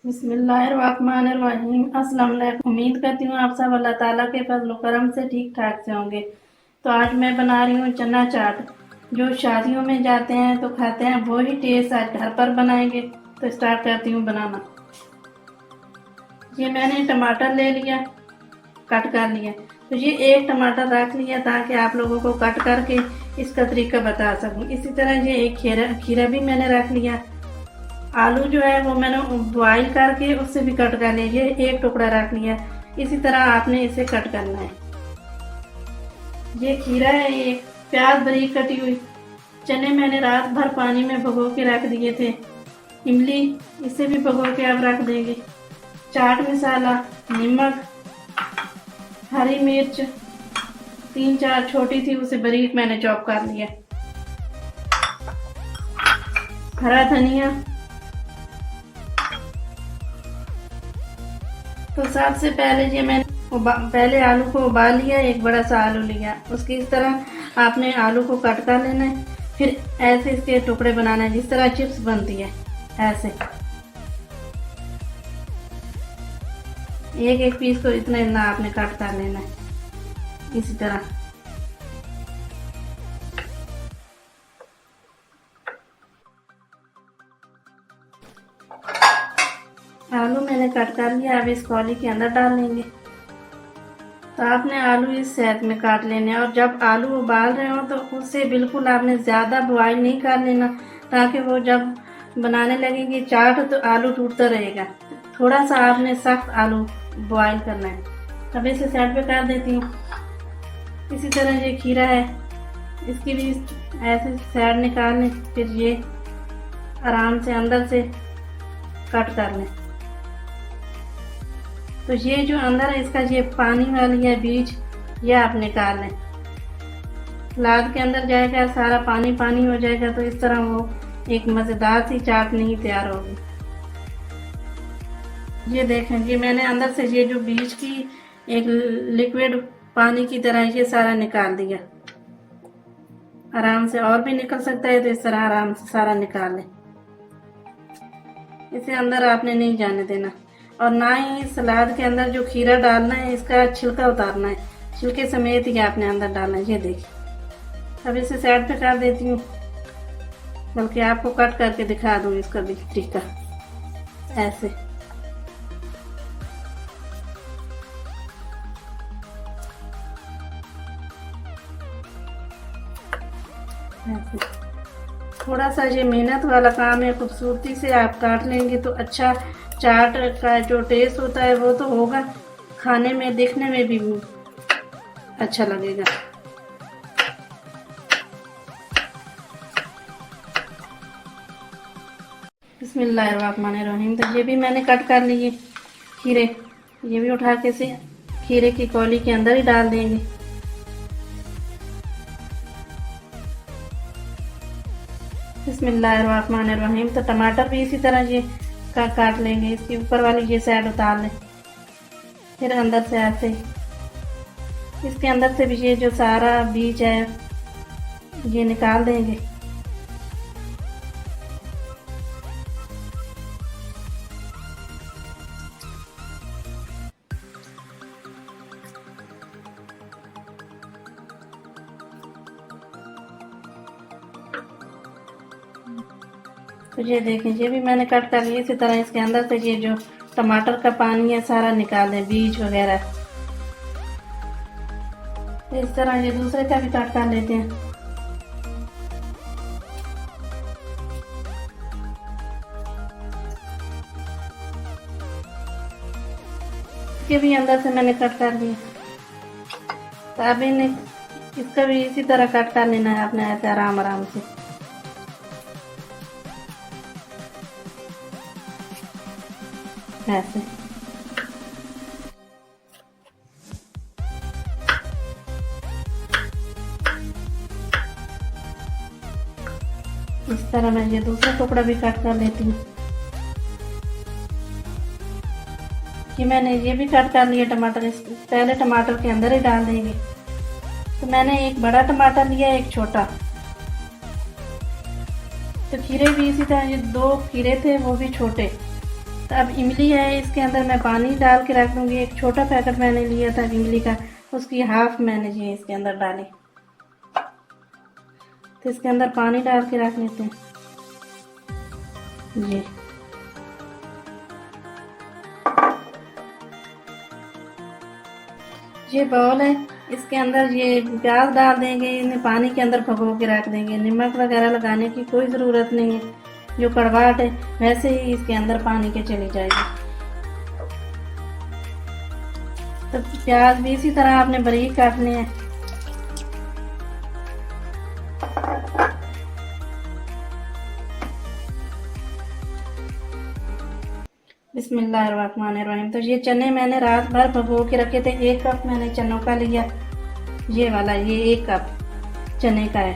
बिस्मिल्लाहिर्रहमानिर्रहीम। अस्सलाम वालेकुम। उम्मीद करती हूँ आप सब अल्लाह ताला के फजल करम से ठीक ठाक से होंगे। तो आज मैं बना रही हूँ चना चाट। जो शादियों में जाते हैं तो खाते हैं वही टेस्ट आज घर पर बनाएंगे। तो स्टार्ट करती हूँ बनाना। ये मैंने टमाटर ले लिया, कट कर लिया। तो ये एक टमाटर रख लिया ताकि आप लोगों को कट करके इसका तरीका बता सकूँ। इसी तरह ये एक खीरा भी मैंने रख लिया। आलू जो है वो मैंने बॉईल करके उससे भी कट कर लिया, ये एक टुकड़ा रख लिया। इसी तरह आपने इसे कट करना है। ये खीरा है, एक प्याज बारीक कटी हुई। चने मैंने रात भर पानी में भिगो के रख दिए थे। इमली, इसे भी भिगो के आप रख देंगे। चाट मसाला, नमक, हरी मिर्च 3-4 छोटी थी, उसे बारीक मैंने चॉप कर लिया। हरा धनिया। तो सबसे पहले ये मैंने पहले आलू को उबाल लिया, एक बड़ा सा आलू लिया। उसकी इस तरह आपने आलू को कट कर लेना है। फिर ऐसे इसके टुकड़े बनाना है जिस तरह चिप्स बनती है, ऐसे एक एक पीस को इतना इतना आपने कट कर लेना है। इसी तरह आलू मैंने कट कर लिया। अब इस कौली के अंदर डाल लेंगे। तो आपने आलू इस साइज में काट लेने हैं। और जब आलू उबाल रहे हो तो उससे बिल्कुल आपने ज़्यादा बॉईल नहीं कर लेना, ताकि वो जब बनाने लगेगी चाट तो आलू टूटता रहेगा। थोड़ा सा आपने सख्त आलू बॉईल करना है। अब इसे साइड पे कर देती हूँ। इसी तरह ये खीरा है, इसकी भी ऐसे साइड निकाल लें। फिर ये आराम से अंदर से कट कर लें। तो ये जो अंदर है इसका ये पानी वाली है बीज, ये आप निकाल लें। सलाद के अंदर जाएगा, सारा पानी पानी हो जाएगा। तो इस तरह वो एक मज़ेदार सी चाटनी तैयार होगी। ये देखें, ये मैंने अंदर से ये जो बीज की एक लिक्विड पानी की तरह ये सारा निकाल दिया। आराम से और भी निकल सकता है, तो इस तरह आराम से सारा निकाल लें। इसे अंदर आपने नहीं जाने देना। और ना ही सलाद के अंदर जो खीरा डालना है इसका छिलका उतारना है, छिलके समेत ही आपने अंदर डालना है। ये देखिए। अब इसे साइड पे कर देती हूँ, बल्कि आपको कट करके दिखा दूँ इसका भी तरीका। ऐसे थोड़ा सा ये मेहनत वाला काम है, खूबसूरती से आप काट लेंगे तो अच्छा चाट का जो टेस्ट होता है वो तो होगा, खाने में देखने में भी अच्छा लगेगा। बिस्मिल्लाहिर्रहमानिर्रहीम। तो ये भी मैंने कट कर लिए खीरे, ये भी उठा के से खीरे की कौली के अंदर ही डाल देंगे। बिस्मिल्लाहिर्रहमानिर्रहीम। तो टमाटर भी इसी तरह ये काट लेंगे। इसकी ऊपर वाली ये साइड उतार लें। फिर अंदर से ऐसे इसके अंदर से भी ये जो सारा बीज है ये निकाल देंगे। तो ये देखें, ये भी मैंने कट कर लिया। इसी तरह इसके अंदर से ये जो टमाटर का पानी है सारा निकाल दें, बीज वगैरह। तो इस तरह ये दूसरे का भी कट कर लेते हैं। इसके भी अंदर से मैंने कट कर दिया। तो अब इन्हें इसका भी इसी तरह कट कर लेना है आपने, ऐसे आराम आराम से। ऐसे इस तरह मैं ये दूसरा टुकड़ा भी कट कर लेती हूँ। कि मैंने ये भी कट कर लिया टमाटर। इस पहले टमाटर के अंदर ही डाल देंगे। तो मैंने एक बड़ा टमाटर लिया, एक छोटा। तो खीरे भी इसी तरह, ये 2 खीरे थे वो भी छोटे। तो अब इमली है, इसके अंदर मैं पानी डाल के रख दूँगी। एक छोटा पैकेट मैंने लिया था इमली का, उसकी हाफ मैंने ये इसके अंदर डाली। तो इसके अंदर पानी डाल के रख लेते हैं जी। ये बाउल है, इसके अंदर ये प्याज डाल देंगे, इन्हें पानी के अंदर भगो के रख देंगे। नमक वगैरह लगाने की कोई ज़रूरत नहीं है, जो कड़वाहट है वैसे ही इसके अंदर पानी के चली जाएगी। तो प्याज भी इसी तरह आपने बारीक काटने हैं। बिस्मिल्लाहिर्रहमानिर्रहीम। तो ये चने मैंने रात भर भिगो के रखे थे। 1 कप मैंने चनों का लिया, ये वाला, ये 1 कप चने का है।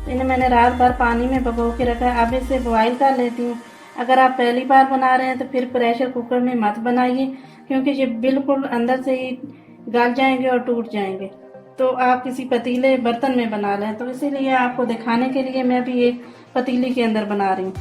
तो इन्हें मैंने रात भर पानी में भिगो के रखा है। अब इसे बॉईल कर लेती हूँ। अगर आप पहली बार बना रहे हैं तो फिर प्रेशर कुकर में मत बनाइए, क्योंकि ये बिल्कुल अंदर से ही गल जाएंगे और टूट जाएंगे। तो आप किसी पतीले बर्तन में बना लें। तो इसीलिए आपको दिखाने के लिए मैं भी एक पतीली के अंदर बना रही हूँ।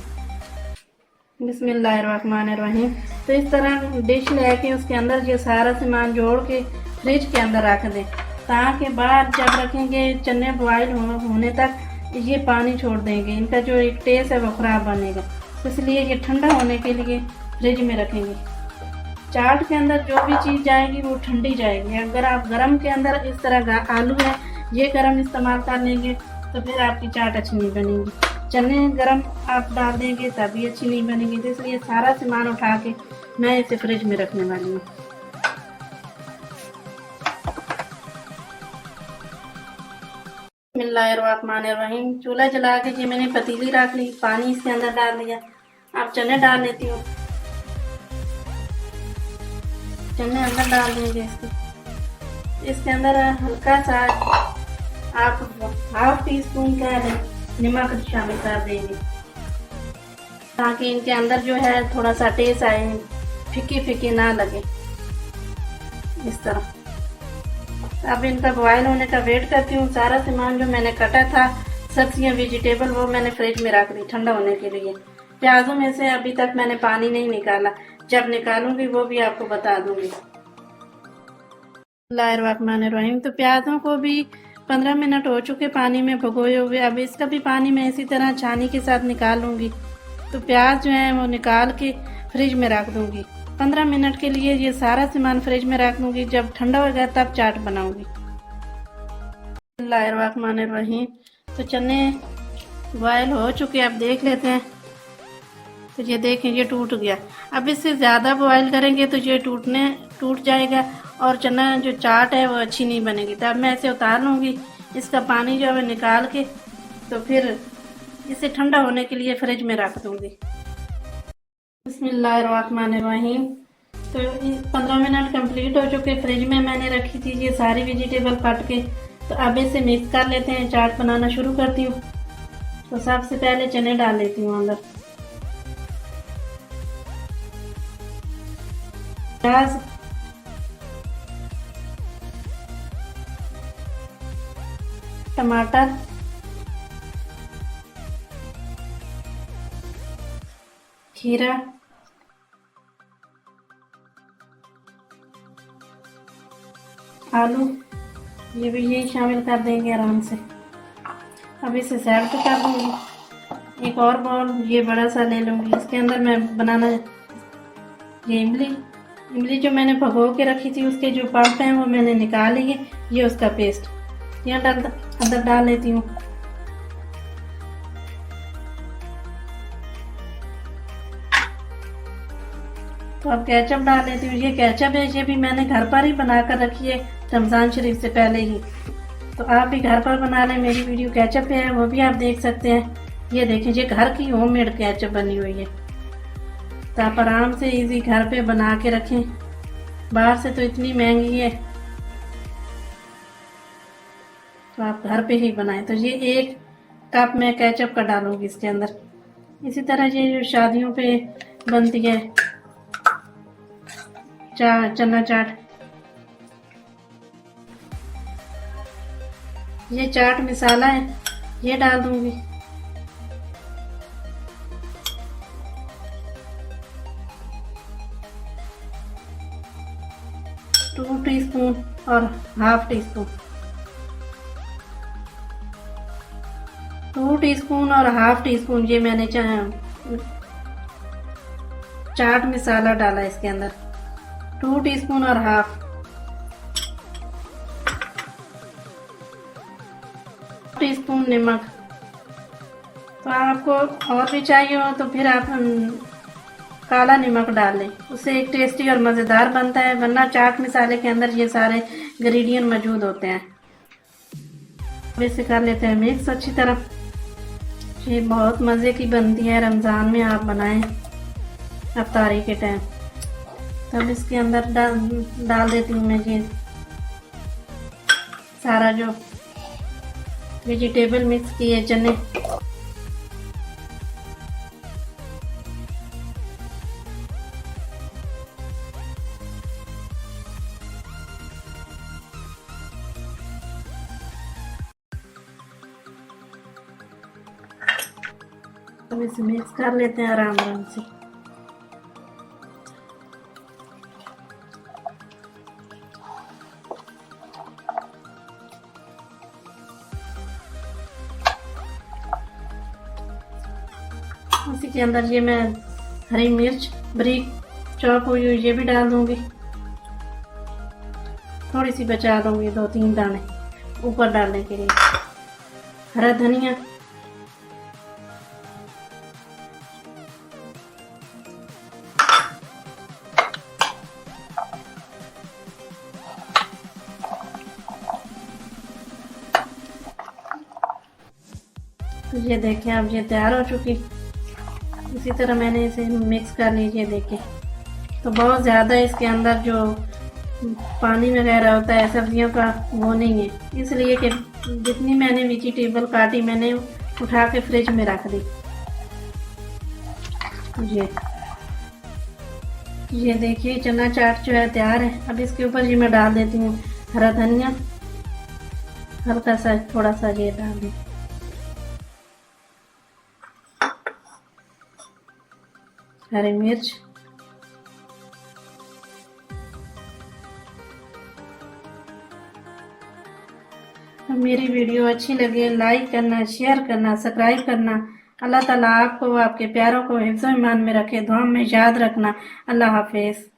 बिस्मिल्लाहिर्रहमानिर्रहीम। तो इस तरह डिश लेके उसके अंदर ये सारा सामान जोड़ के फ्रिज के अंदर रख दें, ताकि बाहर जब रखेंगे चने बॉयल होने तक ये पानी छोड़ देंगे, इनका जो एक टेस्ट है वो ख़राब बनेगा। तो इसलिए ये ठंडा होने के लिए फ्रिज में रखेंगे। चाट के अंदर जो भी चीज़ जाएगी वो ठंडी जाएगी। अगर आप गरम के अंदर इस तरह आलू है ये गरम इस्तेमाल कर लेंगे तो फिर आपकी चाट अच्छी नहीं बनेगी। चने गरम आप डाल देंगे तभी अच्छी नहीं बनेगी। तो इसलिए सारा सामान उठा के मैं इसे फ्रिज में रखने वाली हूँ। बिस्मिल्लाहिर्रहमानिर्रहीम। चूल्हा जला के जी मैंने पतीली रख ली, पानी इसके अंदर डाल दिया। अब चने डाल लेती हूँ। चने अंदर डाल देंगे इसके अंदर हल्का सा आप 1/2 टीस्पून का नमक शामिल कर देंगे, ताकि इनके अंदर जो है थोड़ा सा टेस्ट आए, फीके फीके ना लगे इस तरह। अब इनका बॉयल होने का वेट करती हूँ। सारा सामान जो मैंने कटा था, सब्जियां वेजिटेबल, वो मैंने फ्रिज में रख दी ठंडा होने के लिए। प्याजों में से अभी तक मैंने पानी नहीं निकाला, जब निकालूंगी वो भी आपको बता दूंगी। बिस्मिल्लाहिर्रहमानिर्रहीम। तो प्याजों को भी 15 मिनट हो चुके पानी में भिगोए हुए। अब इसका भी पानी मैं इसी तरह छानी के साथ निकाल लूँगी। तो प्याज जो है वो निकाल के फ्रिज में रख दूँगी 15 मिनट के लिए। ये सारा सामान फ्रिज में रख दूँगी, जब ठंडा होगा तब चाट बनाऊँगी। बिस्मिल्लाहिर्रहमानिर्रहीम। तो चने बॉयल हो चुके, अब देख लेते हैं। तो ये देखें, ये टूट गया। अब इससे ज़्यादा बॉयल करेंगे तो ये टूट जाएगा और चना जो चाट है वो अच्छी नहीं बनेगी। तो अब मैं इसे उतार लूँगी, इसका पानी जो है निकाल के, तो फिर इसे ठंडा होने के लिए फ्रिज में रख दूँगी। बिस्मिल्लाहिर्रहमानिर्रहीम। तो 15 मिनट कंप्लीट हो चुके, फ्रिज में मैंने रखी थी ये सारी वेजिटेबल काट के। तो अब इसे मिक्स कर लेते हैं, चाट बनाना शुरू करती हूँ। तो सबसे पहले चने डाल लेती हूँ अंदर, प्याज, टमाटर, खीरा, आलू, ये भी यही शामिल कर देंगे आराम से। अब इसे साइड पे कर दूंगी। एक और बाउल ये बड़ा सा ले लूँगी, इसके अंदर मैं बनाना ये इमली जो मैंने भिगो के रखी थी उसके जो पल्प हैं वो मैंने निकाल लिए। ये उसका पेस्ट यहाँ अंदर डाल लेती हूँ। तो अब केचप डाल लेती हूँ। ये केचप है, ये भी मैंने घर पर ही बना कर रखी है रमज़ान शरीफ से पहले ही। तो आप भी घर पर बना लें। मेरी वीडियो केचप है वो भी आप देख सकते हैं। ये देखें, ये घर की होममेड केचप बनी हुई है। तो आप आराम से इजी घर पे बना के रखें, बाहर से तो इतनी महंगी है, तो आप घर पे ही बनाएं। तो ये 1 कप मैं केचप का डालूंगी इसके अंदर। इसी तरह ये जो शादियों पे बनती है चना चाट, ये चाट मसाला है, ये डाल दूंगी। 2 टीस्पून और हाफ टी स्पून, 2 टीस्पून और हाफ टी स्पून ये मैंने चाट मसाला डाला इसके अंदर, 2 टीस्पून और हाफ टीस्पून नमक। तो आपको और भी चाहिए हो तो फिर आप काला नमक डाल लें, उससे एक टेस्टी और मज़ेदार बनता है, वरना चाट मसाले के अंदर ये सारे इंग्रेडिएंट मौजूद होते हैं। अब इसे कर लेते हैं मिक्स अच्छी तरह। ये बहुत मज़े की बनती है, रमज़ान में आप बनाएं अफ्तारी के टाइम। तब इसके अंदर डाल देती हूँ मैं ये सारा जो वेजिटेबल मिक्स किए चने, अब इसे मिक्स कर लेते हैं आराम आराम से। इसी के अंदर ये मैं हरी मिर्च बारीक चॉप हुई हुई ये भी डाल दूंगी, थोड़ी सी बचा दूंगी 2-3 दाने ऊपर डालने के लिए। हरा धनिया, तो ये देखें अब ये तैयार हो चुकी। इसी तरह मैंने इसे मिक्स कर लीजिए। देखें तो बहुत ज़्यादा इसके अंदर जो पानी वगैरह होता है सब्जियों का वो नहीं है, इसलिए कि जितनी मैंने वेजिटेबल काटी मैंने उठा के फ्रिज में रख दी। ये देखिए चना चाट जो है तैयार है। अब इसके ऊपर ये मैं डाल देती हूँ हरा धनिया, हल्का सा थोड़ा सा ये डाल दी, हरी मिर्च, मेरी वीडियो अच्छी लगे लाइक करना, शेयर करना, सब्सक्राइब करना। अल्लाह ताला आपको आपके प्यारों को हिफ्ज़-ओ-ईमान में रखे, दुआ में याद रखना। अल्लाह हाफिज़।